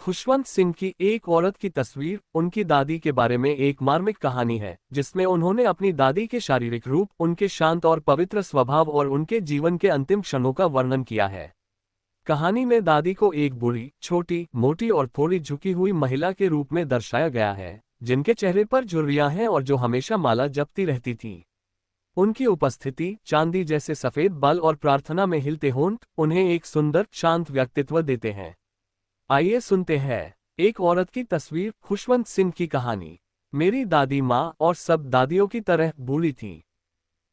खुशवंत सिंह की एक औरत की तस्वीर उनकी दादी के बारे में एक मार्मिक कहानी है, जिसमें उन्होंने अपनी दादी के शारीरिक रूप, उनके शांत और पवित्र स्वभाव और उनके जीवन के अंतिम क्षणों का वर्णन किया है। कहानी में दादी को एक बूढ़ी, छोटी, मोटी और थोड़ी झुकी हुई महिला के रूप में दर्शाया गया है, जिनके चेहरे पर झुर्रियां हैं और जो हमेशा माला जपती रहती थीं। उनकी उपस्थिति, चांदी जैसे सफेद बाल और प्रार्थना में हिलते होंठ उन्हें एक सुंदर, शांत व्यक्तित्व देते हैं। आइए सुनते हैं एक औरत की तस्वीर, खुशवंत सिंह की कहानी। मेरी दादी माँ और सब दादियों की तरह बूढ़ी थीं।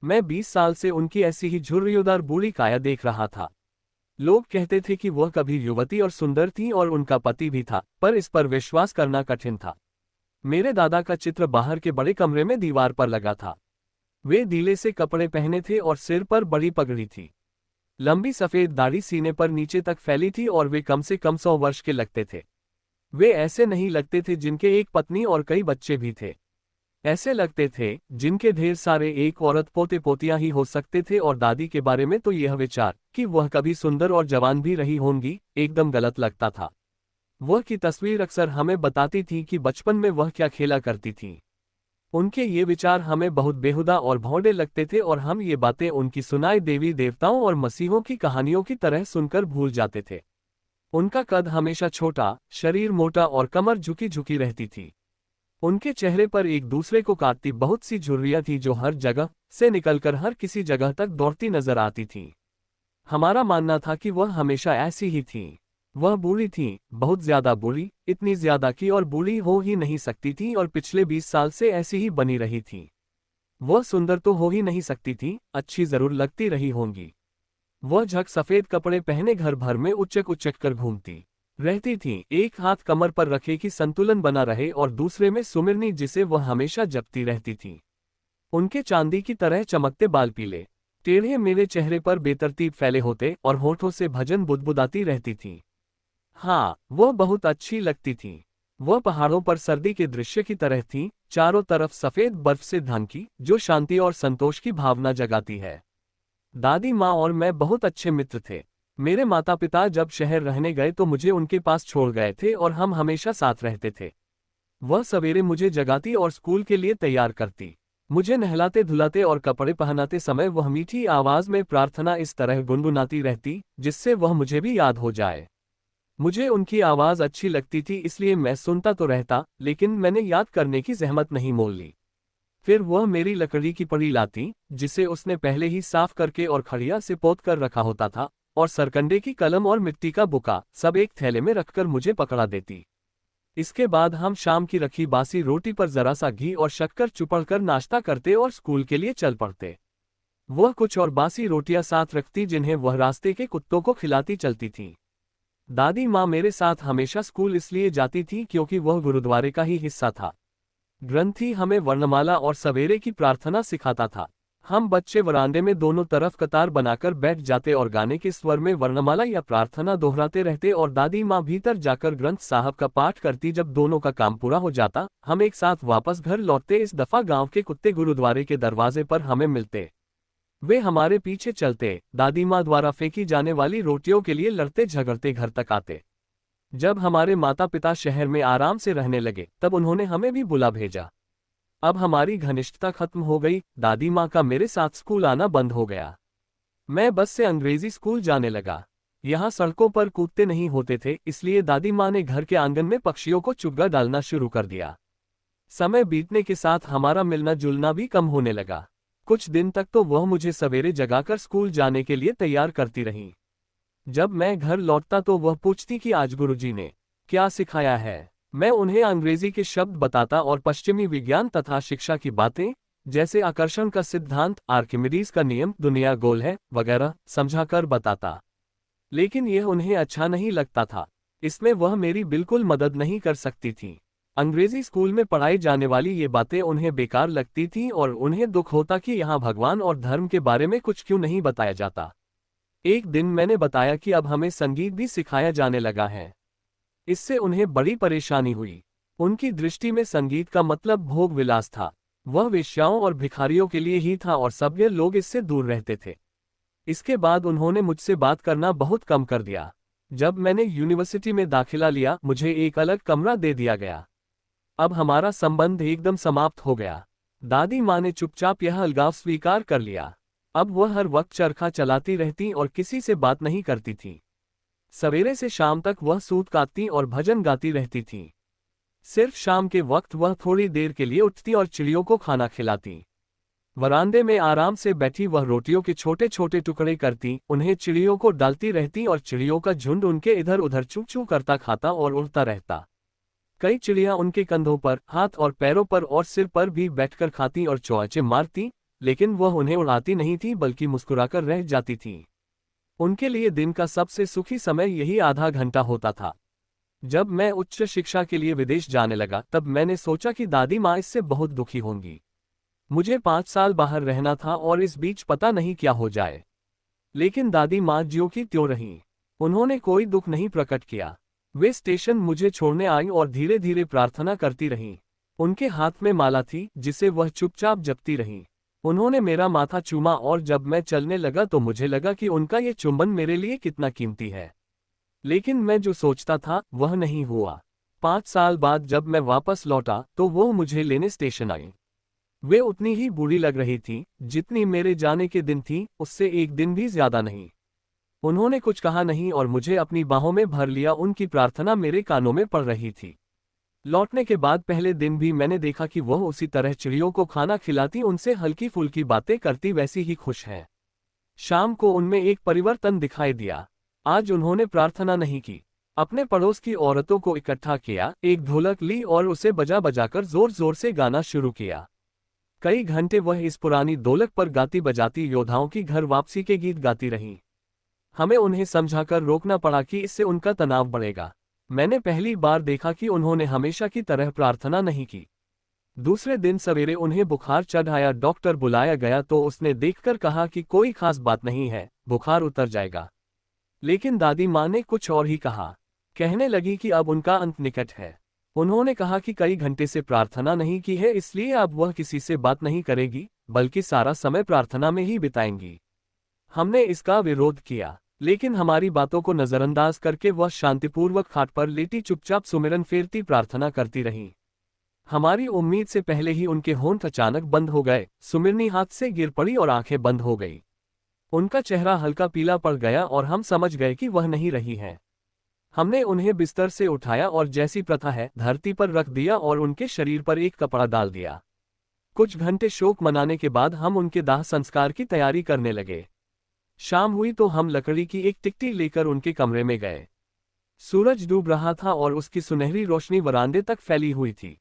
मैं 20 साल से उनकी ऐसी ही झुर्रियोंदार बूढ़ी काया देख रहा था। लोग कहते थे कि वह कभी युवती और सुंदर थी और उनका पति भी था, पर इस पर विश्वास करना कठिन था। मेरे दादा का चित्र बाहर के बड़े कमरे में दीवार पर लगा था। वे ढीले से कपड़े पहने थे और सिर पर बड़ी पगड़ी थी। लंबी सफेद दाढ़ी सीने पर नीचे तक फैली थी और वे कम से कम 100 वर्ष के लगते थे। वे ऐसे नहीं लगते थे जिनके एक पत्नी और कई बच्चे भी थे। ऐसे लगते थे जिनके ढेर सारे एक औरत पोते पोतियां ही हो सकते थे। और दादी के बारे में तो यह विचार कि वह कभी सुंदर और जवान भी रही होंगी, एकदम गलत लगता था। वह की तस्वीर अक्सर हमें बताती थी कि बचपन में वह क्या खेला करती थी। उनके ये विचार हमें बहुत बेहुदा और भौंडे लगते थे और हम ये बातें उनकी सुनाई देवी देवताओं और मसीहों की कहानियों की तरह सुनकर भूल जाते थे। उनका कद हमेशा छोटा, शरीर मोटा और कमर झुकी झुकी रहती थी। उनके चेहरे पर एक दूसरे को काटती बहुत सी झुर्रियां थी जो हर जगह से निकलकर हर किसी जगह तक दौड़ती नजर आती थीं। हमारा मानना था कि वह हमेशा ऐसी ही थीं। वह बूढ़ी थीं, बहुत ज्यादा बूढ़ी, इतनी ज्यादा कि और बूढ़ी हो ही नहीं सकती थी और पिछले 20 साल से ऐसी ही बनी रही थीं। वह सुंदर तो हो ही नहीं सकती थी, अच्छी जरूर लगती रही होंगी। वह झक सफेद कपड़े पहने घर भर में उचक उचक कर घूमती रहती थीं, एक हाथ कमर पर रखे कि संतुलन बना रहे और दूसरे में सुमिरनी जिसे वह हमेशा जपती रहती थीं। उनके चांदी की तरह चमकते बाल पीले टेढ़े मेरे चेहरे पर बेतरतीब फैले होते और होठों से भजन बुदबुदाती रहती थीं। हाँ, वह बहुत अच्छी लगती थीं। वह पहाड़ों पर सर्दी के दृश्य की तरह थीं, चारों तरफ सफेद बर्फ से ढांकी, जो शांति और संतोष की भावना जगाती है। दादी माँ और मैं बहुत अच्छे मित्र थे। मेरे माता पिता जब शहर रहने गए तो मुझे उनके पास छोड़ गए थे और हम हमेशा साथ रहते थे। वह सवेरे मुझे जगाती और स्कूल के लिए तैयार करती। मुझे नहलाते धुलाते और कपड़े पहनाते समय वह मीठी आवाज में प्रार्थना इस तरह गुनगुनाती रहती जिससे वह मुझे भी याद हो जाए। मुझे उनकी आवाज अच्छी लगती थी, इसलिए मैं सुनता तो रहता, लेकिन मैंने याद करने की जहमत नहीं मोल ली। फिर वह मेरी लकड़ी की पड़ी लाती, जिसे उसने पहले ही साफ करके और खड़िया से पोत कर रखा होता था, और सरकंडे की कलम और मिट्टी का बुका सब एक थैले में रखकर मुझे पकड़ा देती। इसके बाद हम शाम की रखी बासी रोटी पर जरा सा घी और शक्कर चुपड़कर नाश्ता करते और स्कूल के लिए चल पड़ते। वह कुछ और बासी रोटियां साथ रखती जिन्हें वह रास्ते के कुत्तों को खिलाती चलती थीं। दादी माँ मेरे साथ हमेशा स्कूल इसलिए जाती थी क्योंकि वह गुरुद्वारे का ही हिस्सा था। ग्रंथी हमें वर्णमाला और सवेरे की प्रार्थना सिखाता था। हम बच्चे वरांडे में दोनों तरफ कतार बनाकर बैठ जाते और गाने के स्वर में वर्णमाला या प्रार्थना दोहराते रहते और दादी माँ भीतर जाकर ग्रंथ साहब का पाठ करती। जब दोनों का काम पूरा हो जाता, हम एक साथ वापस घर लौटते। इस दफा गांव के कुत्ते गुरुद्वारे के दरवाजे पर हमें मिलते। वे हमारे पीछे चलते, दादी माँ द्वारा फेंकी जाने वाली रोटियों के लिए लड़ते झगड़ते घर तक आते। जब हमारे माता पिता शहर में आराम से रहने लगे तब उन्होंने हमें भी बुला भेजा। अब हमारी घनिष्ठता खत्म हो गई। दादी माँ का मेरे साथ स्कूल आना बंद हो गया। मैं बस से अंग्रेजी स्कूल जाने लगा। यहाँ सड़कों पर कूदते नहीं होते थे, इसलिए दादी माँ ने घर के आंगन में पक्षियों को चुग्गा डालना शुरू कर दिया। समय बीतने के साथ हमारा मिलना जुलना भी कम होने लगा। कुछ दिन तक तो वह मुझे सवेरे जगाकर स्कूल जाने के लिए तैयार करती रही। जब मैं घर लौटता तो वह पूछती कि आज गुरुजी ने क्या सिखाया है। मैं उन्हें अंग्रेजी के शब्द बताता और पश्चिमी विज्ञान तथा शिक्षा की बातें, जैसे आकर्षण का सिद्धांत, आर्किमिडीज का नियम, दुनिया गोल है वगैरह समझाकर बताता। लेकिन यह उन्हें अच्छा नहीं लगता था। इसमें वह मेरी बिल्कुल मदद नहीं कर सकती थी। अंग्रेजी स्कूल में पढ़ाई जाने वाली ये बातें उन्हें बेकार लगती थीं और उन्हें दुख होता कि यहाँ भगवान और धर्म के बारे में कुछ क्यों नहीं बताया जाता। एक दिन मैंने बताया कि अब हमें संगीत भी सिखाया जाने लगा है। इससे उन्हें बड़ी परेशानी हुई। उनकी दृष्टि में संगीत का मतलब भोग विलास था। वह वेश्याओं और भिखारियों के लिए ही था और सभ्य लोग इससे दूर रहते थे। इसके बाद उन्होंने मुझसे बात करना बहुत कम कर दिया। जब मैंने यूनिवर्सिटी में दाखिला लिया, मुझे एक अलग कमरा दे दिया गया। अब हमारा संबंध एकदम समाप्त हो गया। दादी माँ ने चुपचाप यह अलगाव स्वीकार कर लिया। अब वह हर वक्त चरखा चलाती रहती और किसी से बात नहीं करती थी। सवेरे से शाम तक वह सूत काटती और भजन गाती रहती थी। सिर्फ शाम के वक्त वह थोड़ी देर के लिए उठती और चिड़ियों को खाना खिलाती। वरांडे में आराम से बैठी वह रोटियों के छोटे छोटे टुकड़े करती, उन्हें चिड़ियों को डालती रहती और चिड़ियों का झुंड उनके इधर उधर चू चू करता खाता और उड़ता रहता। कई चिड़ियां उनके कंधों पर, हाथ और पैरों पर और सिर पर भी बैठकर खाती और चौंचे मारती, लेकिन वह उन्हें उड़ाती नहीं थी बल्कि मुस्कुराकर रह जाती थी। उनके लिए दिन का सबसे सुखी समय यही आधा घंटा होता था। जब मैं उच्च शिक्षा के लिए विदेश जाने लगा तब मैंने सोचा कि दादी माँ इससे बहुत दुखी होंगी। मुझे 5 साल बाहर रहना था और इस बीच पता नहीं क्या हो जाए। लेकिन दादी माँ ज्यों की त्यों रहीं। उन्होंने कोई दुख नहीं प्रकट किया। वे स्टेशन मुझे छोड़ने आईं और धीरे धीरे प्रार्थना करती रहीं। उनके हाथ में माला थी जिसे वह चुपचाप जपती रहीं। उन्होंने मेरा माथा चूमा और जब मैं चलने लगा तो मुझे लगा कि उनका ये चुंबन मेरे लिए कितना कीमती है। लेकिन मैं जो सोचता था वह नहीं हुआ। 5 साल बाद जब मैं वापस लौटा तो वो मुझे लेने स्टेशन आई। वे उतनी ही बुरी लग रही थी जितनी मेरे जाने के दिन थी, उससे एक दिन भी ज्यादा नहीं। उन्होंने कुछ कहा नहीं और मुझे अपनी बाहों में भर लिया। उनकी प्रार्थना मेरे कानों में पड़ रही थी। लौटने के बाद पहले दिन भी मैंने देखा कि वह उसी तरह चिड़ियों को खाना खिलाती, उनसे हल्की फुल्की बातें करती, वैसी ही खुश है। शाम को उनमें एक परिवर्तन दिखाई दिया। आज उन्होंने प्रार्थना नहीं की। अपने पड़ोस की औरतों को इकट्ठा किया, एक ढोलक ली और उसे बजा बजाकर जोर जोर से गाना शुरू किया। कई घंटे वह इस पुरानी ढोलक पर गाती बजाती योद्धाओं की घर वापसी के गीत गाती रहीं। हमें उन्हें समझाकर रोकना पड़ा कि इससे उनका तनाव बढ़ेगा। मैंने पहली बार देखा कि उन्होंने हमेशा की तरह प्रार्थना नहीं की। दूसरे दिन सवेरे उन्हें बुखार चढ़ आया। डॉक्टर बुलाया गया तो उसने देखकर कहा कि कोई खास बात नहीं है, बुखार उतर जाएगा। लेकिन दादी माँ ने कुछ और ही कहा। कहने लगी कि अब उनका अंत निकट है। उन्होंने कहा कि कई घंटे से प्रार्थना नहीं की है, इसलिए अब वह किसी से बात नहीं करेगी बल्कि सारा समय प्रार्थना में ही बिताएंगी। हमने इसका विरोध किया, लेकिन हमारी बातों को नजरअंदाज करके वह शांतिपूर्वक खाट पर लेटी चुपचाप सुमिरन फेरती प्रार्थना करती रहीं। हमारी उम्मीद से पहले ही उनके होंठ अचानक बंद हो गए। सुमिरनी हाथ से गिर पड़ी और आंखें बंद हो गई। उनका चेहरा हल्का पीला पड़ गया और हम समझ गए कि वह नहीं रही हैं। हमने उन्हें बिस्तर से उठाया और जैसी प्रथा है धरती पर रख दिया और उनके शरीर पर एक कपड़ा डाल दिया। कुछ घंटे शोक मनाने के बाद हम उनके दाह संस्कार की तैयारी करने लगे। शाम हुई तो हम लकड़ी की एक टिकटी लेकर उनके कमरे में गए। सूरज डूब रहा था और उसकी सुनहरी रोशनी वरांडे तक फैली हुई थी।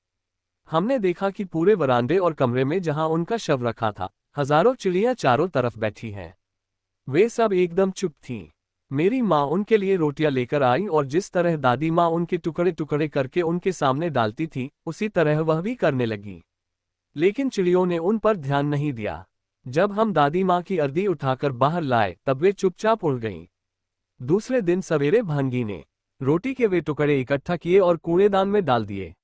हमने देखा कि पूरे वरांडे और कमरे में जहां उनका शव रखा था, हजारों चिड़ियां चारों तरफ बैठी हैं। वे सब एकदम चुप थीं। मेरी माँ उनके लिए रोटियां लेकर आई और जिस तरह दादी माँ उनके टुकड़े टुकड़े करके उनके सामने डालती थी, उसी तरह वह भी करने लगी। लेकिन चिड़ियों ने उन पर ध्यान नहीं दिया। जब हम दादी माँ की अर्दी उठाकर बाहर लाए तब वे चुपचाप उड़ गईं। दूसरे दिन सवेरे भांगी ने रोटी के वे टुकड़े इकट्ठा किए और कूड़ेदान में डाल दिए।